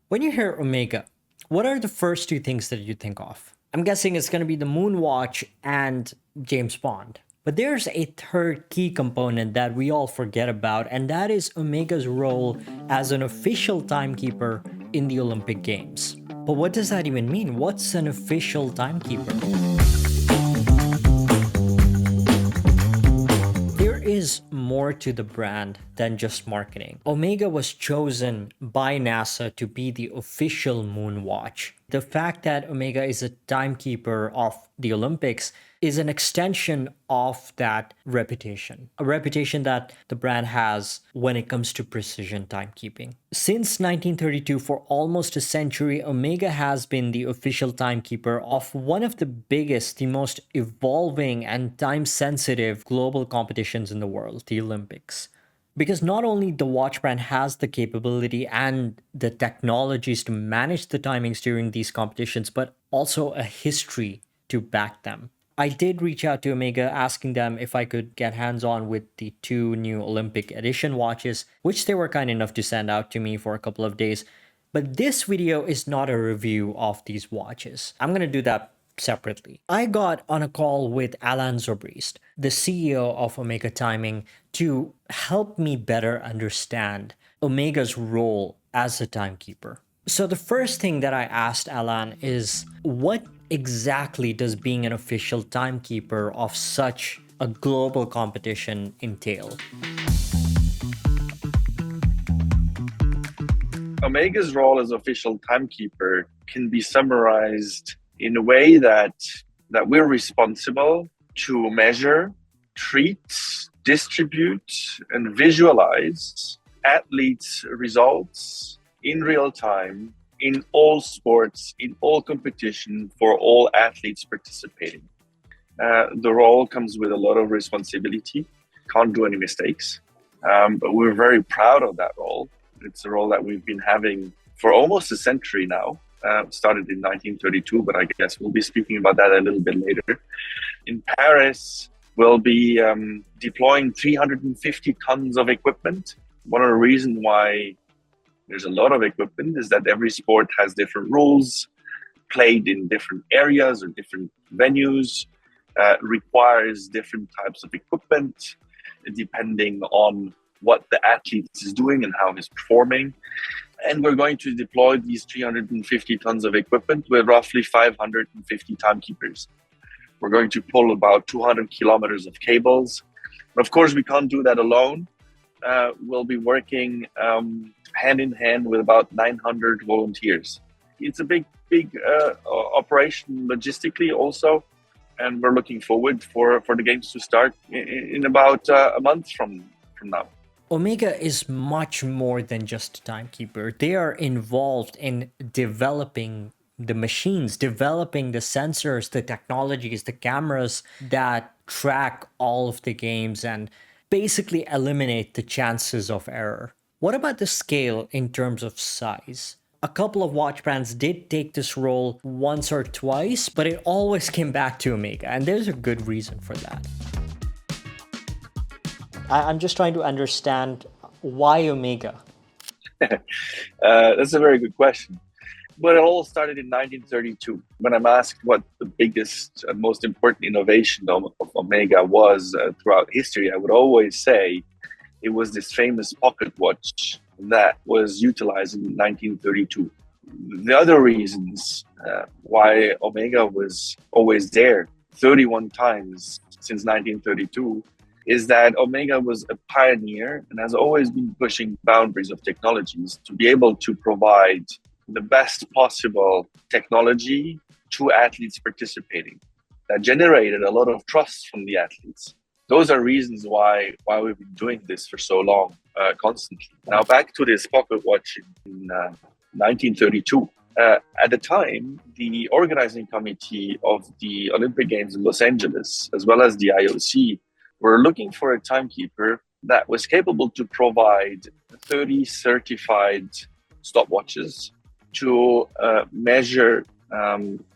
When you hear Omega, what are the first two things that you think of? I'm guessing it's going to be the Moonwatch and James Bond. But there's a third key component that we all forget about, and that is Omega's role as an official timekeeper in the Olympic Games. But what does that even mean? What's an official timekeeper? There is more to the brand than just marketing. Omega was chosen by NASA to be the official moon watch. The fact that Omega is a timekeeper of the Olympics is an extension of that reputation, a reputation that the brand has when it comes to precision timekeeping. Since 1932, for almost a century, Omega has been the official timekeeper of one of the biggest, the most evolving and time-sensitive global competitions in the world, the Olympics. Because not only the watch brand has the capability and the technologies to manage the timings during these competitions, but also a history to back them. I did reach out to Omega asking them if I could get hands-on with the two new Olympic edition watches, which they were kind enough to send out to me for a couple of days. But this video is not a review of these watches. I'm going to do that separately. I got on a call with Alain Zobrist, the CEO of Omega Timing, to help me better understand Omega's role as a timekeeper. So the first thing that I asked Alain is, what exactly does being an official timekeeper of such a global competition entail? Omega's role as official timekeeper can be summarized in a way that we're responsible to measure, treat, distribute, and visualize athletes' results in real time in all sports, in all competition, for all athletes participating. The role comes with a lot of responsibility. Can't do any mistakes, but we're very proud of that role. It's a role that we've been having for almost a century now. Started in 1932, but I guess we'll be speaking about that a little bit later. In Paris, we'll be deploying 350 tons of equipment. One of the reasons why there's a lot of equipment is that every sport has different rules, played in different areas or different venues, requires different types of equipment, depending on what the athlete is doing and how he's performing. And we're going to deploy these 350 tons of equipment with roughly 550 timekeepers. We're going to pull about 200 kilometers of cables. Of course, we can't do that alone. We'll be working hand in hand with about 900 volunteers. It's a big operation logistically also. And we're looking forward for the games to start in about a month from now. Omega is much more than just a timekeeper. They are involved in developing the machines, developing the sensors, the technologies, the cameras that track all of the games and basically eliminate the chances of error. What about the scale in terms of size? A couple of watch brands did take this role once or twice, but it always came back to Omega, and there's a good reason for that. I'm just trying to understand why Omega. That's a very good question. But it all started in 1932 when I'm asked what the biggest and most important innovation of Omega was throughout history. I would always say it was this famous pocket watch that was utilized in 1932. The other reasons why Omega was always there 31 times since 1932 is that Omega was a pioneer and has always been pushing boundaries of technologies to be able to provide the best possible technology to athletes participating. That generated a lot of trust from the athletes. Those are reasons why we've been doing this for so long, constantly. Now back to this pocket watch in 1932. At the time, the organizing committee of the Olympic Games in Los Angeles, as well as the IOC, were looking for a timekeeper that was capable to provide 30 certified stopwatches to measure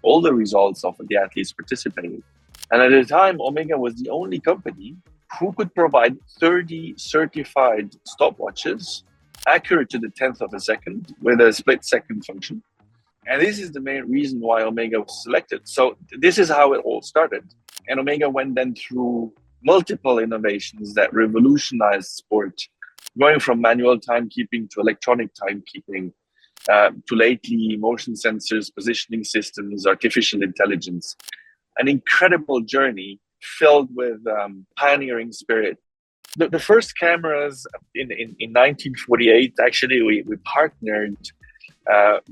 all the results of the athletes participating. And at the time, Omega was the only company who could provide 30 certified stopwatches accurate to the tenth of a second with a split second function. And this is the main reason why Omega was selected. So this is how it all started. And Omega went then through multiple innovations that revolutionized sport, going from manual timekeeping to electronic timekeeping, to lately motion sensors, positioning systems, artificial intelligence. An incredible journey filled with pioneering spirit. The first cameras in 1948, actually, we partnered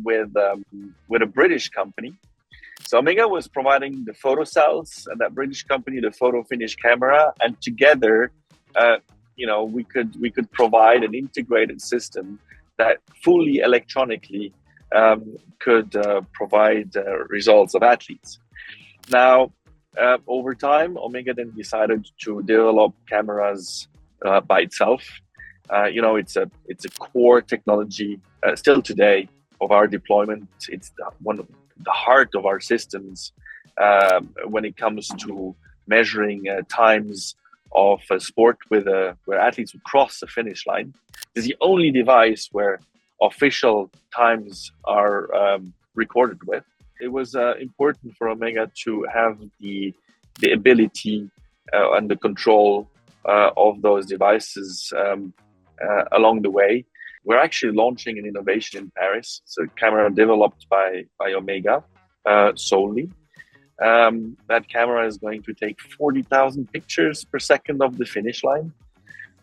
with a British company. So Omega was providing the photo cells, and that British company the photo finish camera, and together, we could provide an integrated system that fully electronically could provide results of athletes. Now, over time, Omega then decided to develop cameras by itself. It's a core technology still today of our deployment. It's one of the heart of our systems when it comes to measuring times of a sport where athletes would cross the finish line. It's the only device where official times are recorded with. It was important for Omega to have the ability and the control of those devices along the way. We're actually launching an innovation in Paris. So a camera developed by Omega solely. That camera is going to take 40,000 pictures per second of the finish line.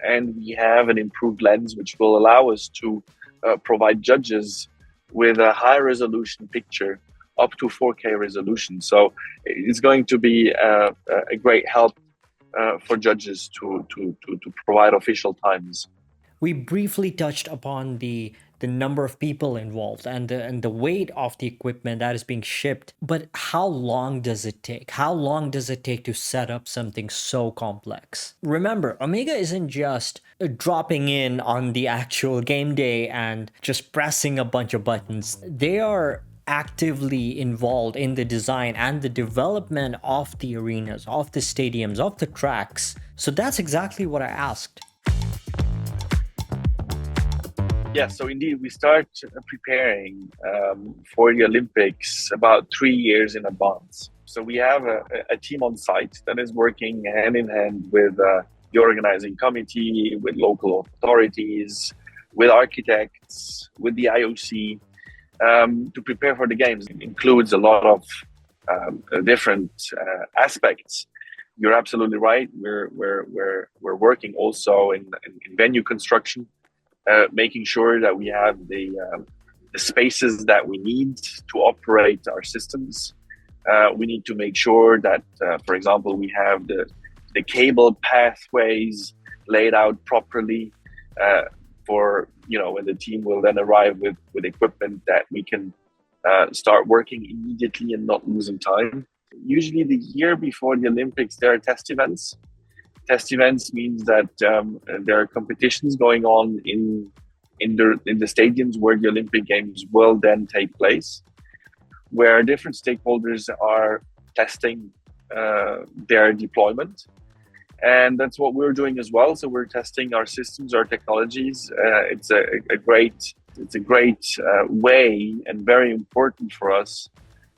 And we have an improved lens, which will allow us to provide judges with a high resolution picture up to 4K resolution. So it's going to be a great help for judges to provide official times. We briefly touched upon the number of people involved and the weight of the equipment that is being shipped. But how long does it take? How long does it take to set up something so complex? Remember, Omega isn't just dropping in on the actual game day and just pressing a bunch of buttons. They are actively involved in the design and the development of the arenas, of the stadiums, of the tracks. So that's exactly what I asked. Yeah, so indeed, we start preparing for the Olympics about 3 years in advance. So we have a team on site that is working hand in hand with the organizing committee, with local authorities, with architects, with the IOC to prepare for the games. It includes a lot of different aspects. You're absolutely right. We're working also in venue construction. Making sure that we have the spaces that we need to operate our systems. We need to make sure that, for example, we have the cable pathways laid out properly for, when the team will then arrive with equipment that we can start working immediately and not losing time. Usually the year before the Olympics, there are test events. Test events means that there are competitions going on in the stadiums where the Olympic Games will then take place, where different stakeholders are testing their deployment, and that's what we're doing as well. So we're testing our systems, our technologies. It's a great way and very important for us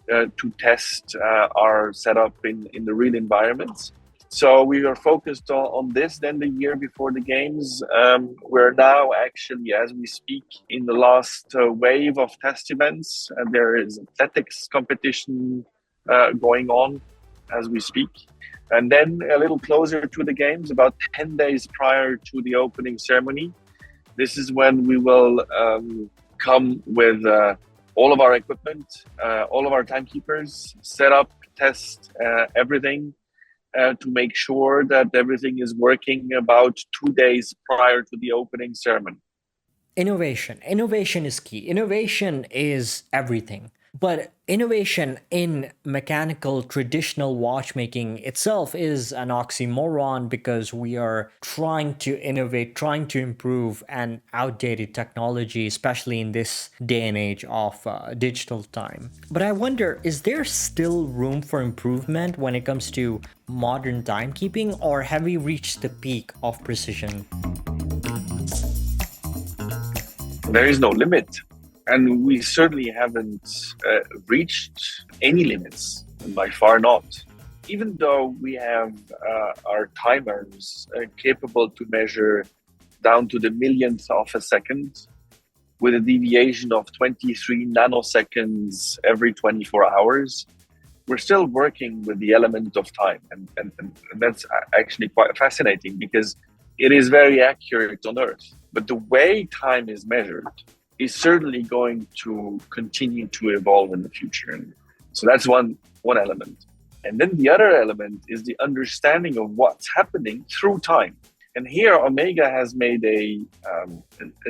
to test our setup in the real environments. So we are focused on this. Then the year before the games, we're now actually, as we speak, in the last wave of test events. There is athletics competition going on as we speak. And then a little closer to the games, about 10 days prior to the opening ceremony, this is when we will come with all of our equipment, all of our timekeepers, set up, test everything, to make sure that everything is working about 2 days prior to the opening ceremony. Innovation. Innovation is key. Innovation is everything. But innovation in mechanical traditional watchmaking itself is an oxymoron because we are trying to innovate, trying to improve an outdated technology, especially in this day and age of digital time. But I wonder, is there still room for improvement when it comes to modern timekeeping, or have we reached the peak of precision? There is no limit. And we certainly haven't reached any limits, by far not. Even though we have our timers capable to measure down to the millionth of a second with a deviation of 23 nanoseconds every 24 hours, we're still working with the element of time. And that's actually quite fascinating because it is very accurate on Earth. But the way time is measured is certainly going to continue to evolve in the future. And so that's one element. And then the other element is the understanding of what's happening through time. And here Omega has made a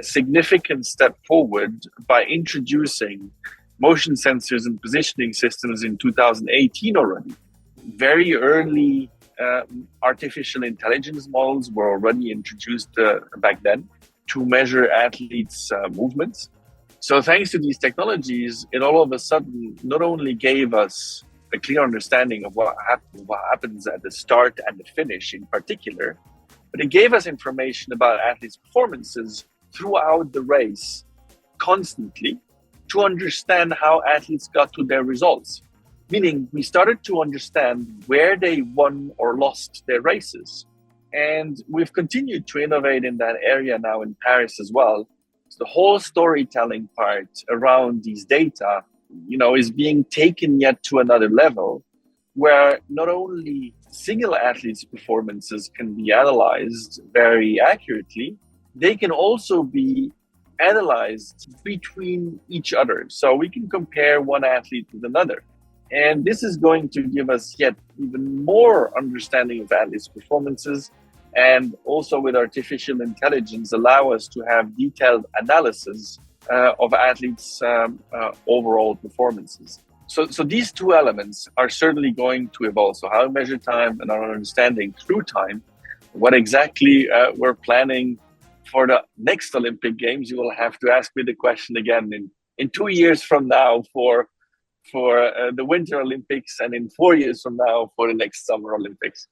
significant step forward by introducing motion sensors and positioning systems in 2018 already. Very early artificial intelligence models were already introduced back then to measure athletes' movements. So thanks to these technologies, it all of a sudden not only gave us a clear understanding of what happens at the start and the finish in particular, but it gave us information about athletes' performances throughout the race constantly to understand how athletes got to their results. Meaning we started to understand where they won or lost their races. And we've continued to innovate in that area now in Paris as well. So the whole storytelling part around these data, is being taken yet to another level where not only single athletes' performances can be analyzed very accurately, they can also be analyzed between each other. So we can compare one athlete with another. And this is going to give us yet even more understanding of athletes' performances, and also with artificial intelligence allow us to have detailed analysis of athletes' overall performances. So these two elements are certainly going to evolve. So how to measure time and our understanding through time. What exactly we're planning for the next Olympic Games, you will have to ask me the question again in 2 years from now for the Winter Olympics, and in 4 years from now for the next Summer Olympics.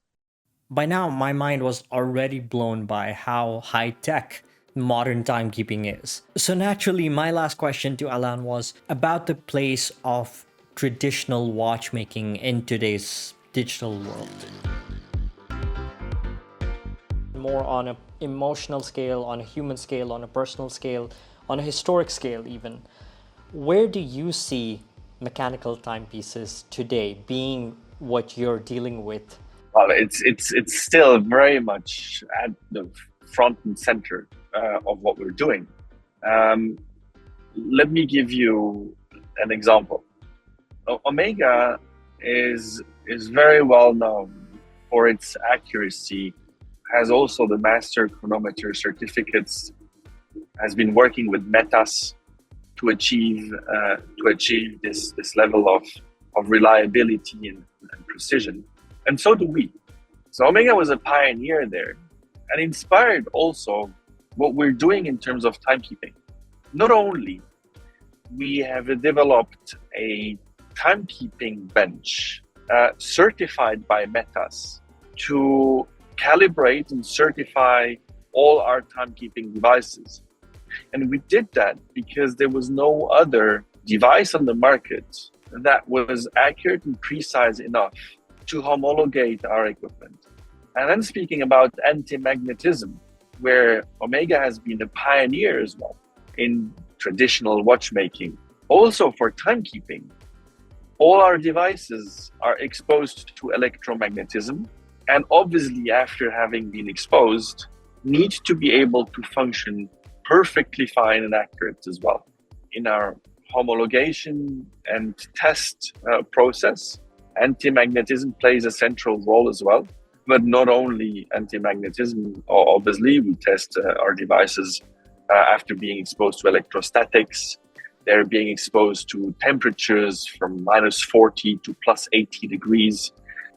By now, my mind was already blown by how high-tech modern timekeeping is. So naturally, my last question to Alain was about the place of traditional watchmaking in today's digital world. More on an emotional scale, on a human scale, on a personal scale, on a historic scale even. Where do you see mechanical timepieces today being what you're dealing with? Well, it's still very much at the front and center of what we're doing. Let me give you an example. Omega is very well known for its accuracy, has also the master chronometer certificates, has been working with Metas to achieve this level of reliability and precision. And so do we. So Omega was a pioneer there and inspired also what we're doing in terms of timekeeping. Not only we have developed a timekeeping bench certified by Metas to calibrate and certify all our timekeeping devices. And we did that because there was no other device on the market that was accurate and precise enough to homologate our equipment. And then speaking about anti-magnetism, where Omega has been a pioneer as well in traditional watchmaking, also for timekeeping, all our devices are exposed to electromagnetism, and obviously after having been exposed, need to be able to function perfectly fine and accurate as well. In our homologation and test process, anti-magnetism plays a central role as well. But not only anti-magnetism, obviously, we test our devices after being exposed to electrostatics. They're being exposed to temperatures from minus 40 to plus 80 degrees.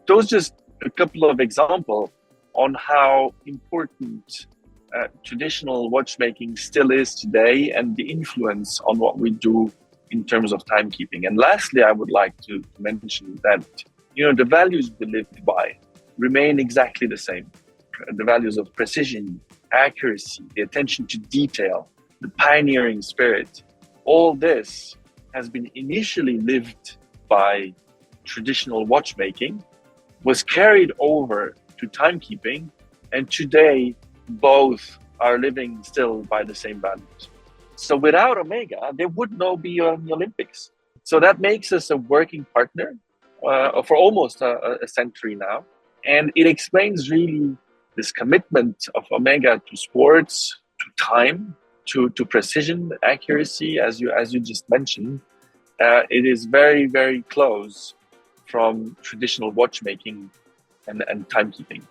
Those just a couple of examples on how important traditional watchmaking still is today and the influence on what we do in terms of timekeeping. And lastly, I would like to mention that, the values we live by remain exactly the same. The values of precision, accuracy, the attention to detail, the pioneering spirit. All this has been initially lived by traditional watchmaking, was carried over to timekeeping, and today both are living still by the same values. So without Omega, there would no be the Olympics. So that makes us a working partner for almost a century now. And it explains really this commitment of Omega to sports, to time, to precision, accuracy, as you just mentioned. It is very, very close from traditional watchmaking and timekeeping.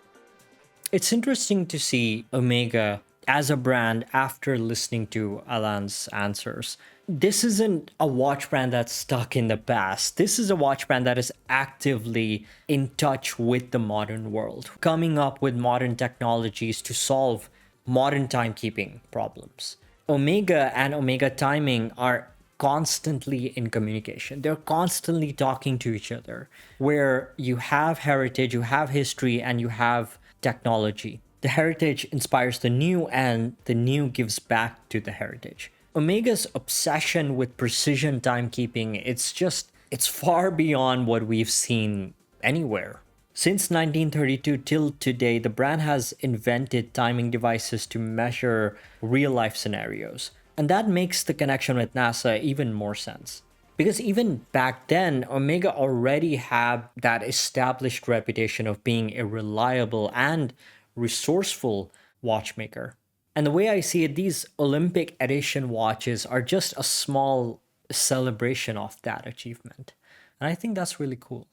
It's interesting to see Omega as a brand after listening to Alain's answers. This isn't a watch brand that's stuck in the past. This is a watch brand that is actively in touch with the modern world, coming up with modern technologies to solve modern timekeeping problems. Omega and Omega Timing are constantly in communication. They're constantly talking to each other, where you have heritage, you have history, and you have technology. The heritage inspires the new, and the new gives back to the heritage. Omega's obsession with precision timekeeping, it's far beyond what we've seen anywhere. Since 1932 till today, the brand has invented timing devices to measure real life scenarios. And that makes the connection with NASA even more sense. Because even back then, Omega already had that established reputation of being a reliable and resourceful watchmaker. And the way I see it, these Olympic edition watches are just a small celebration of that achievement. And I think that's really cool.